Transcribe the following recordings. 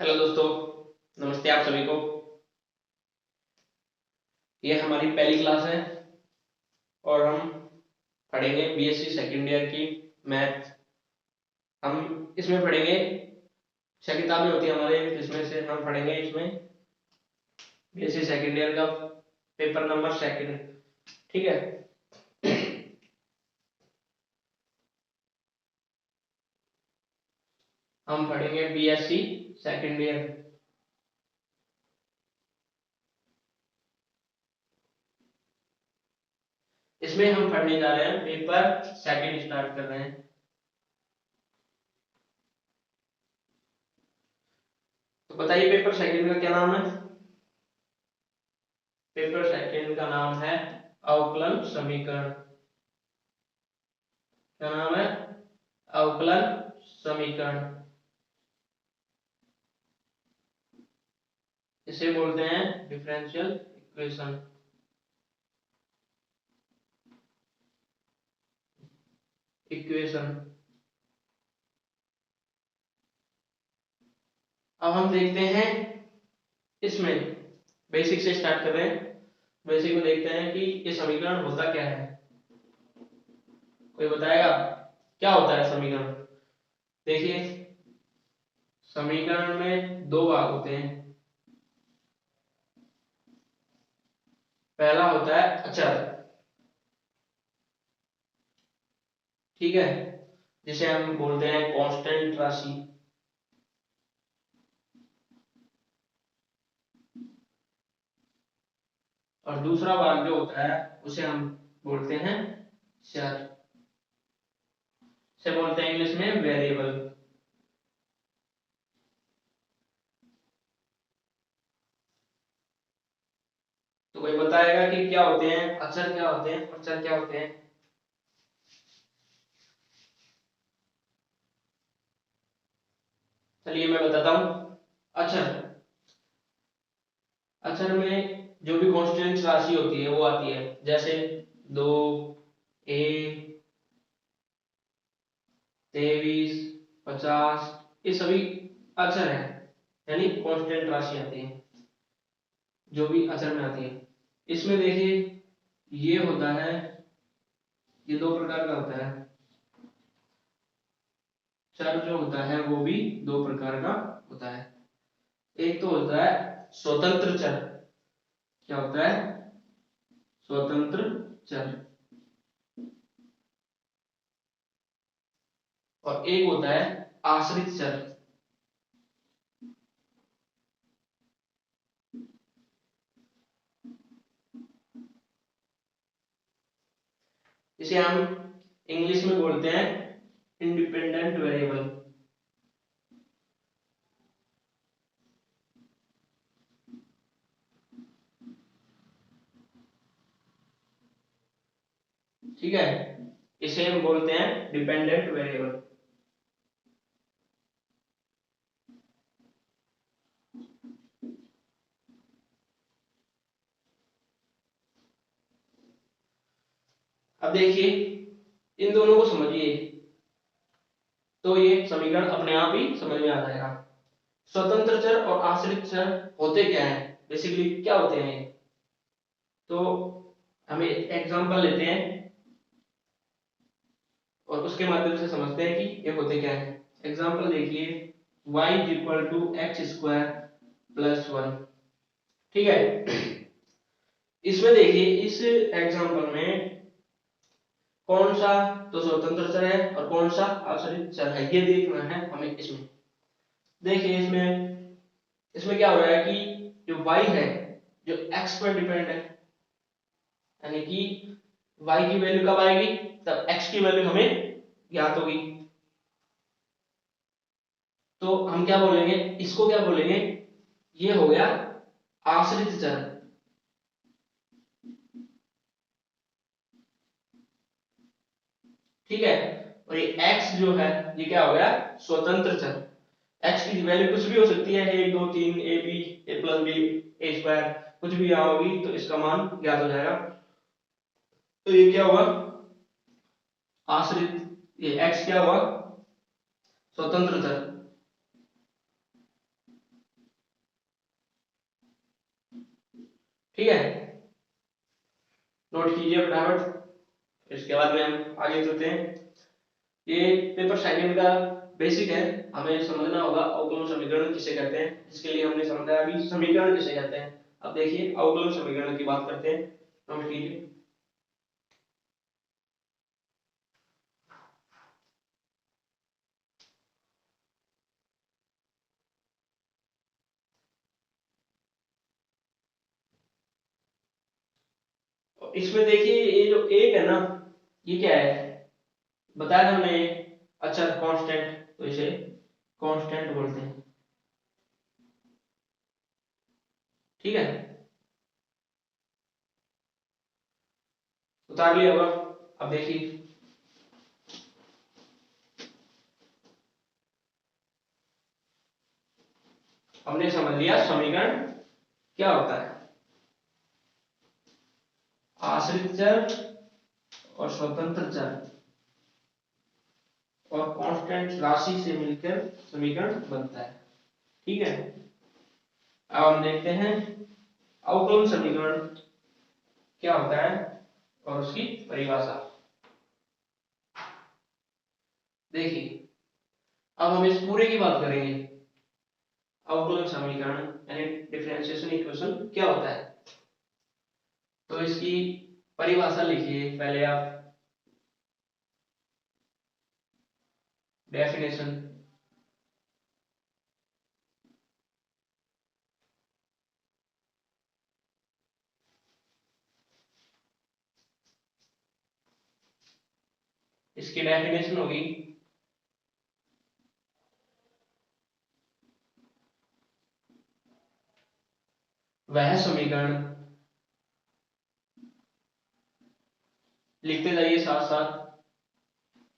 Hello दोस्तों। नमस्ते आप सभी को। ये हमारी पहली क्लास है और हम पढ़ेंगे बीएससी सेकेंड ईयर की मैथ। हम इसमें पढ़ेंगे 6 किताबें होती है हमारे, जिसमें से हम पढ़ेंगे इसमें बीएससी सेकेंड ईयर का पेपर नंबर सेकेंड। ठीक है। हम पढ़ेंगे बीएससी सेकेंड ईयर। इसमें हम पढ़ने जा रहे हैं पेपर सेकेंड, स्टार्ट कर रहे हैं। तो बताइए पेपर सेकेंड का क्या नाम है। पेपर सेकेंड का नाम है अवकलन समीकरण। क्या नाम है? अवकलन समीकरण। इसे बोलते हैं डिफरेंशियल इक्वेशन। इक्वेशन। अब हम देखते हैं इसमें, बेसिक से स्टार्ट कर रहे हैं। बेसिक में देखते हैं कि ये समीकरण होता क्या है। कोई बताएगा क्या होता है समीकरण? देखिए, समीकरण में दो भाग होते हैं। पहला होता है अचर। ठीक है, जिसे हम बोलते हैं कांस्टेंट राशि। और दूसरा भाग जो होता है उसे हम बोलते हैं चर। से बोलते हैं इंग्लिश में वेरिएबल। तो कोई बताएगा कि क्या होते हैं अचर, क्या होते हैं और चर क्या होते हैं? चलिए मैं बताता हूँ। अचर, अचर में जो भी कांस्टेंट राशि होती है वो आती है, जैसे 2, ए, 23, 50, ये सभी अचर है, यानी कांस्टेंट राशि आती है जो भी अचर में आती है। इसमें देखिए, ये होता है, ये दो प्रकार का होता है। चर जो होता है वो भी दो प्रकार का होता है। एक तो होता है स्वतंत्र चर। क्या होता है? स्वतंत्र चर। और एक होता है आश्रित चर। इसे हम इंग्लिश में बोलते हैं इंडिपेंडेंट वेरिएबल। ठीक है, इसे हम बोलते हैं डिपेंडेंट वेरिएबल। अब देखिए, इन दोनों को समझिए तो ये समीकरण अपने आप ही समझ में आ जाएगा। स्वतंत्र चर और आश्रित चर होते क्या है, बेसिकली क्या होते हैं ये? तो हमें एग्जांपल लेते हैं और उसके माध्यम से समझते हैं कि ये होते क्या है। एग्जांपल देखिए, y equal to x square plus 1। ठीक है, इसमें देखिए इस एग्जांपल में कौन सा तो स्वतंत्र चर है और कौन सा आश्रित चर है, ये देखना है हमें। इसमें देखिए, इसमें इसमें क्या हो रहा है कि जो y है, जो x पर डिपेंड है, यानी कि y की वैल्यू कब आएगी, तब x की वैल्यू हमें ज्ञात होगी। तो हम क्या बोलेंगे, इसको क्या बोलेंगे, ये हो गया आश्रित चर। ठीक है, और ये x जो है ये क्या हो गया, स्वतंत्र चर। x की वैल्यू कुछ भी हो सकती है, 1 2 3 a b, a plus b, a square, कुछ भी यहाँ होगी तो इसका मान ज्ञात हो जाएगा। तो ये क्या हुआ, आश्रित। ये x क्या हुआ, स्वतंत्र चर। ठीक है, नोट कीजिए फटाफट। इसके बाद में हम आगे चलते हैं। ये पेपर सेकंड का बेसिक है, हमें समझना होगा अवकलन समीकरण किसे कहते हैं। इसके लिए हमने समझा अभी समीकरण किसे कहते हैं। अब देखिए अवकलन समीकरण की बात करते हैं, नोट कीजिए। इसमें देखिए ये जो एक है ना, ये क्या है, बताया था हमने, अच्छा कांस्टेंट, तो इसे कांस्टेंट बोलते हैं। ठीक है, उतार लिया होगा। अब देखिए हमने समझ लिया समीकरण क्या होता है। आश्रित चर और स्वतंत्र चर और कांस्टेंट राशि से मिलकर समीकरण बनता है। ठीक है, अब हम देखते हैं अवकलन समीकरण क्या होता है और उसकी परिभाषा। देखिए अब हम इस पूरे की बात करेंगे। अवकलन समीकरण यानी डिफरेंशिएशन इक्वेशन क्या होता है, तो इसकी परिभाषा लिखिए पहले आप, डेफिनेशन। इसकी डेफिनेशन होगी वह समीकरण, लिखते जाइए साथ साथ,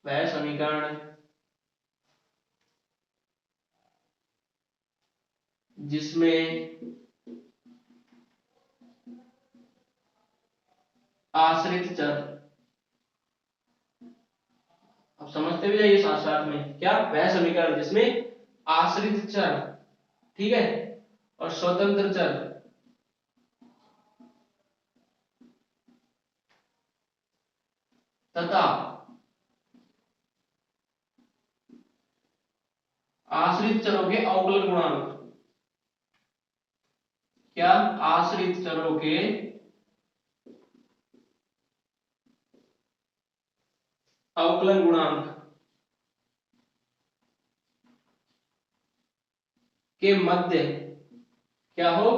वह समीकरण जिसमें आश्रित चर, अब समझते भी जाइए साथ साथ में, क्या वह समीकरण जिसमें आश्रित चर, ठीक है, और स्वतंत्र चर तथा आश्रित चरों के अवकलन गुणांक, क्या आश्रित चरों के अवकलन गुणांक के मध्य क्या हो,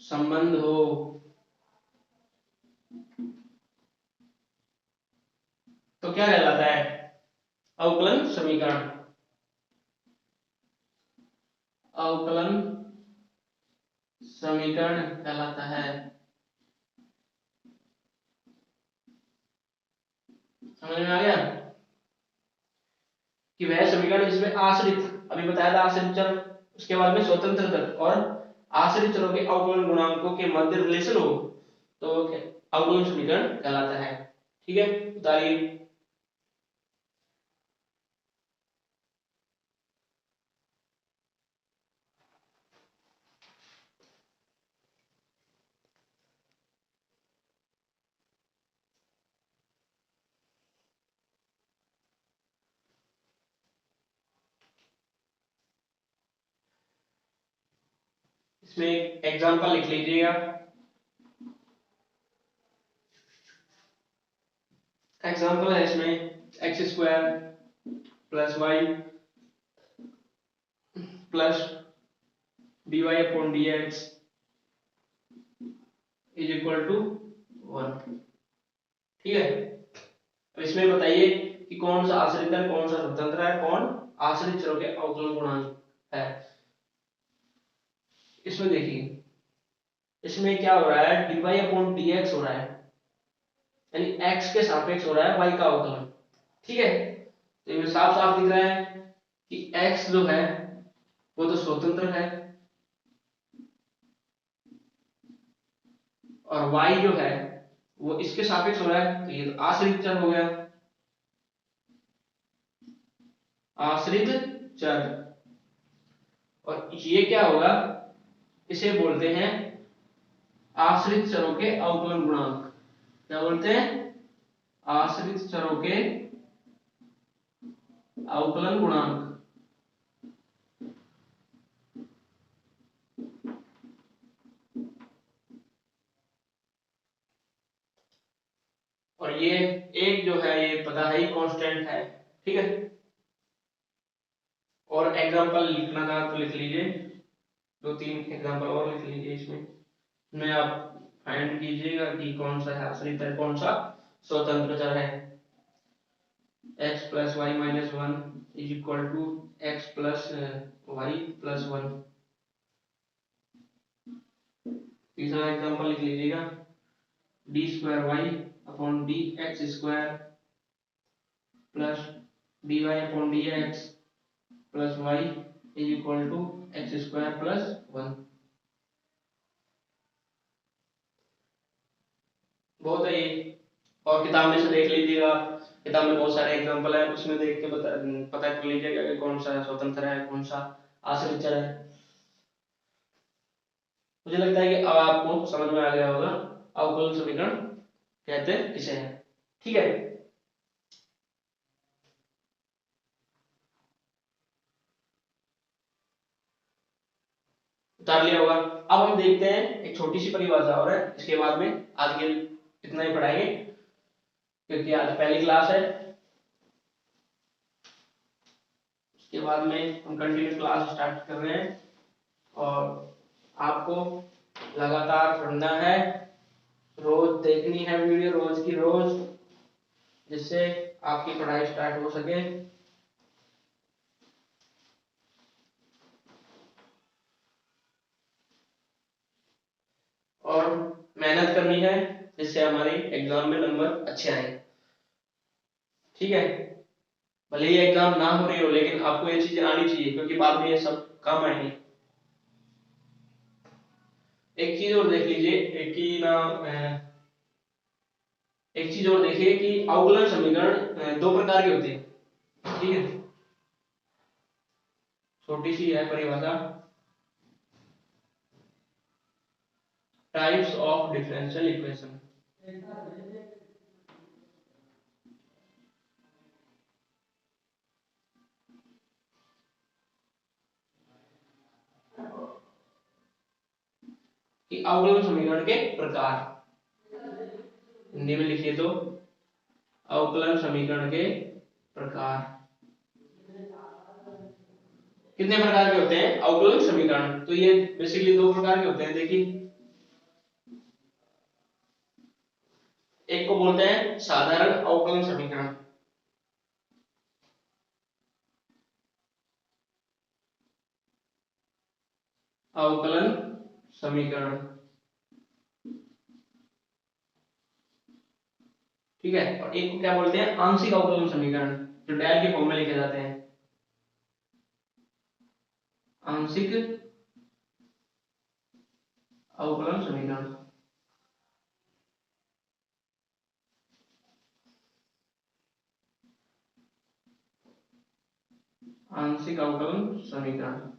संबंध हो, तो क्या कहलाता है, अवकलन समीकरण। अवकलन समीकरण कहलाता है। समझ में आ गया कि वह समीकरण जिसमें आश्रित, अभी बताया था आश्रित चर, उसके बाद में स्वतंत्र चर और आश्रित चरों के अवकलन गुणांकों के मध्य रिलेशन हो, तो अवकलन समीकरण कहलाता है। ठीक है, बताइए। इसमें एक एग्जांपल लिख लीजिएगा। एग्जांपल है इसमें x square plus y plus d y upon d x is equal to 1। ठीक है, अब इसमें बताइए कि कौन सा आश्रित है कौन सा स्वतंत्र है, कौन आश्रित चरों के अवकलन गुणांक है। इसमें देखिए इसमें क्या हो रहा है, d y upon d x हो रहा है, यानी x के सापेक्ष हो रहा है y का अवकलन। ठीक है, तो इसमें साफ साफ दिख रहा है कि x जो है वो तो स्वतंत्र है और y जो है वो इसके सापेक्ष हो रहा है, तो ये तो आश्रित चर हो गया, आश्रित चर। और ये क्या होगा, इसे बोलते हैं आश्रित चरों के अवकलन गुणांक। क्या बोलते हैं? आश्रित चरों के अवकलन गुणांक। और ये एक जो है ये पता है ही कांस्टेंट है। ठीक है, और एग्जांपल लिखना था तो लिख लीजिए, दो तीन एग्जांपल और लिख लीजिए इसमें। में आप फाइंड कीजिएगा कि कौन सा है आश्रित है, कौन सा स्वतंत्र चर है। x plus y minus one is equal to x plus y plus one. तीसरा एग्जांपल लिख लीजिएगा, d square y upon d x square plus d y upon d x plus y is equal to x square plus one. बहुत है ये, और किताब में से देख लीजिएगा, किताब में बहुत सारे एग्जांपल है, उसमें देख के पता कर लीजिएगा कि कौन सा स्वतंत्र है, कौन सा आश्रित चर है। मुझे लगता है कि अब आपको समझ में आ गया होगा अवकलन समीकरण कहते किसे हैं। ठीक है, उतार लिया होगा। अब हम देखते हैं एक छोटी सी परिभाषा और है, इसके बाद में आज के इतना ही पढ़ाएंगे क्योंकि आज पहली क्लास है। इसके बाद में हम कंटिन्यू क्लास स्टार्ट कर रहे हैं और आपको लगातार पढ़ना है, रोज देखनी है वीडियो, रोज की रोज, जिससे आपकी पढ़ाई स्टार्ट हो सके। और मेहनत करनी है जिससे हमारी एग्जाम में नंबर अच्छे आए। ठीक है, भले ही एग्जाम ना हो रही हो लेकिन आपको ये चीजें आनी चाहिए क्योंकि बाद में ये सब काम आएंगी। एक चीज और देख लीजिए, एक ही ना एक चीज और देखिए कि अवकलन समीकरण दो प्रकार के होते हैं। ठीक है, छोटी सी है परिभाषा, टाइप्स ऑफ डिफरेंशियल इक्वेशन। कि अवकलन समीकरण के प्रकार, हिंदी में लिखिए तो अवकलन समीकरण के प्रकार। कितने प्रकार के होते हैं अवकलन समीकरण? तो ये बेसिकली दो प्रकार के होते हैं। देखिए, एक को बोलते हैं साधारण अवकलन समीकरण, अवकलन समीकरण। ठीक है, और एक को क्या बोलते हैं आंशिक अवकलन समीकरण, जो डेल के फॉर्म में लिखे जाते हैं, आंशिक अवकलन समीकरण। आंशिक अवकलन समीकरण।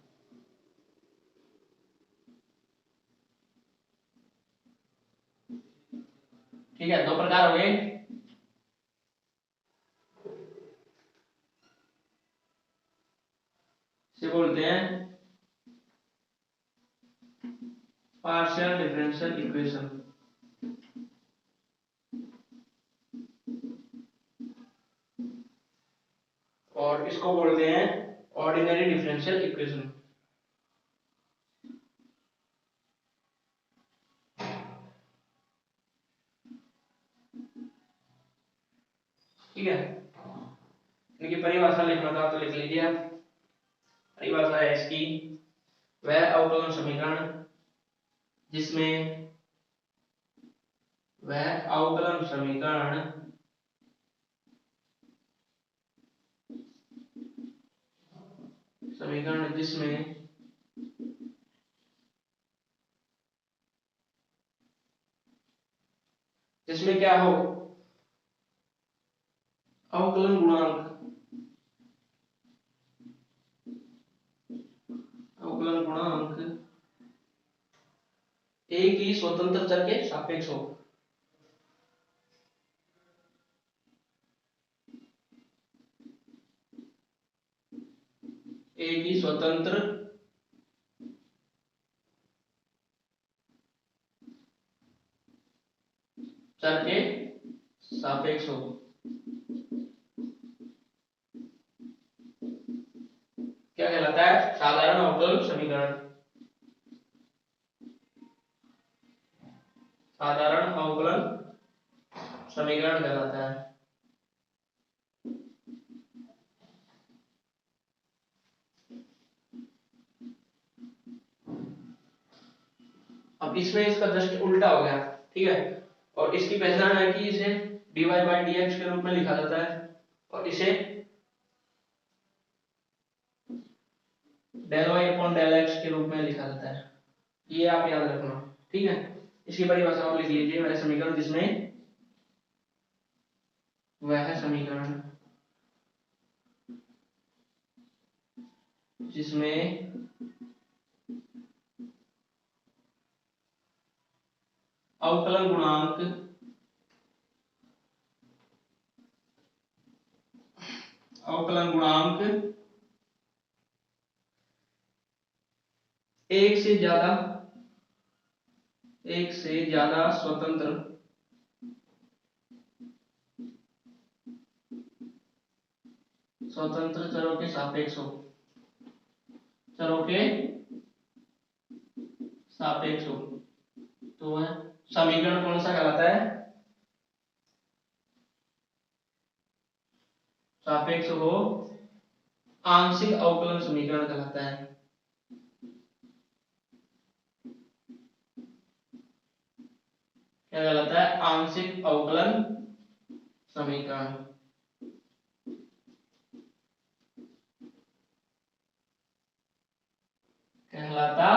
ठीक है, दो प्रकार हो गए। इसे बोलते हैं पार्शियल डिफरेंशियल इक्वेशन, और इसको बोलते हैं ऑर्डिनरी डिफरेंशियल इक्वेशन। ठीक है, इनकी परिभाषा लिखना था तो लिख लीजिए आप। परिभाषा है इसकी, वह अवकलन समीकरण जिसमें, वह अवकलन समीकरण समीकरण जिसमें जिसमें क्या हो, अवकलन गुणांक, अवकलन गुणांक एक ही स्वतंत्र चर के सापेक्ष हो। एक ही स्वतंत्र चर के सापेक्ष हो। क्या कहलाता है? साधारण अवकल समीकरण। साधारण अवकलन समीकरण कहलाता है। अब इसमें इसका जस्ट उल्टा हो गया, ठीक है। और इसकी पहचान है कि इसे dy बाई dx के रूप में लिखा जाता है और इसे del y upon del x के रूप में लिखा जाता है। ये आप याद रखना, ठीक है। इसकी परिभाषा और लिख लीजिए। वह समीकरण जिसमें अवकलन गुणांक एक से ज्यादा स्वतंत्र चरों के सापेक्ष हो। तो वह समीकरण कौन सा कहलाता है? सापेक्ष हो आंशिक अवकलन समीकरण कहलाता है। क्या कहलाता है? आंशिक अवकलन समीकरण कहलाता।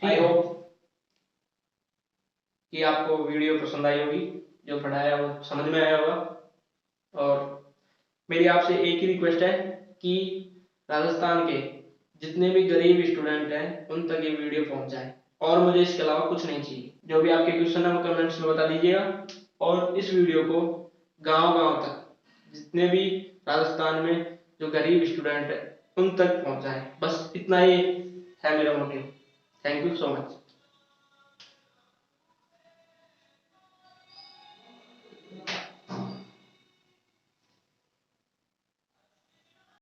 आई होप कि आपको वीडियो पसंद आई होगी, जो पढ़ाया वो समझ में आया होगा। और मेरी आपसे एक ही रिक्वेस्ट है कि राजस्थान के जितने भी गरीब स्टूडेंट हैं उन तक ये वीडियो पहुंच जाए, और मुझे इसके अलावा कुछ नहीं चाहिए। जो भी आपके क्वेश्चन है वो कमेंट्स में बता दीजिएगा, और इस वीडियो को गांव-गांव तक जितने भी राजस्थान में जो गरीब स्टूडेंट है उन तक पहुंचाएं। बस इतना ही है मेरा motive. Thank you so much.